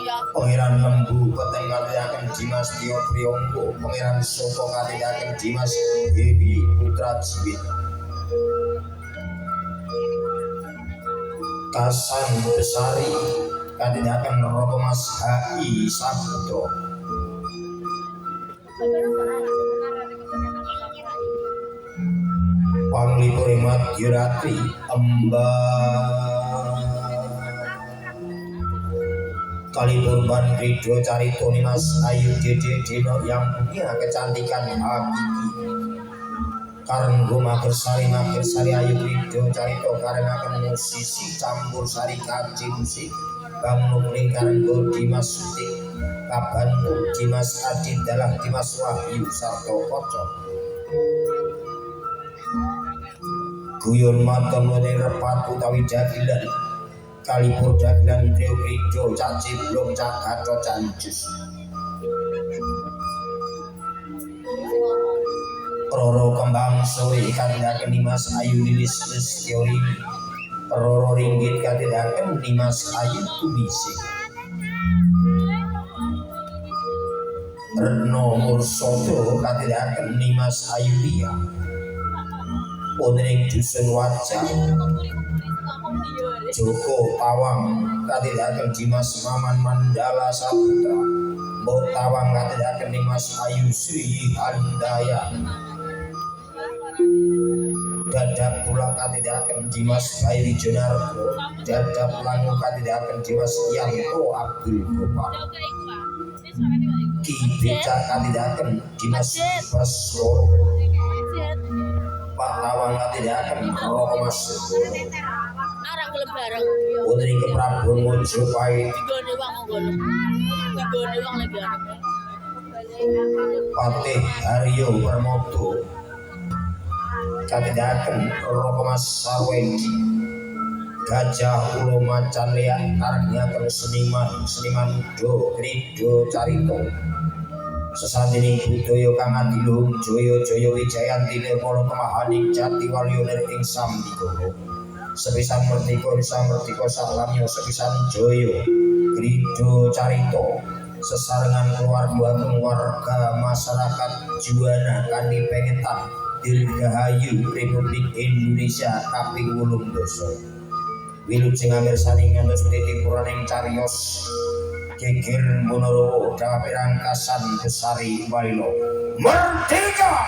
Pangeran Lembu Peteng katidaken Dimas Tio Priyongko, Pangeran Soko katidaken Dimas Hebi Putra Jiwit, Kasan Besari katidaken Romo Mas HI Saputra, Panglipur Madya Ratri Kalipurban Ridho Carito Nimas Ayu Dede Deno yang punya kecantikan hakiki, Karenggo Magersari Ayu Ridho Carito karenaken musisi campur sari kaji musik, Bang Nukling Karenggo Dimas Sutik Kabantu Dimas Adi Dalah Dimas Wahyu Sarto Koco, Guyon Maton Wene Repat utawi Dagilan Kalipur Dagilan Trio Ridho Caci Blong Cagato Cancus, Roro Kembang Soe katidaken Dimas Ayu Lilis Lestiori, Roro Ringgit katidaken Dimas Ayu Tubisi, Retno Mursodo katidaken Dimas Ayu Lia, Putring Dusun Wajah Joko Pawang katidaken Dimas Maman Mandala Saputra, Mbok Tawang katidaken Dimas Ayu Sri Handaya, Dadap Pula katidaken Dimas Bairi Jonarko, Dadap Langu katidaken Dimas Yanto Abdul Gopal, Ki Beca katidaken Dimas Basro, Pak Tawang katidaken Romo Mas Putri Keprabon Mojopahit, Patih Haryo Permoto katidaken Romo Mas Sarwedi, Gajah Ulo Macan Leak karenyaken Seniman Do Ridho Carito, Sesantining budaya kang adiluhung Jaya Wijayanti Nirmala Kemahaning Jati Walyana ing Sambikala, sepisan merdika salamya sepisan jaya Ridho Carito, sesarengan keluarga masyarakat Juwana kanthi pengetan Dirgahayu Republik Indonesia kaping 8. Wilujeng amirsani ngantos titik puraning cariyos geger Monorowo dawa pirangkasan Besari Walilo merdeka.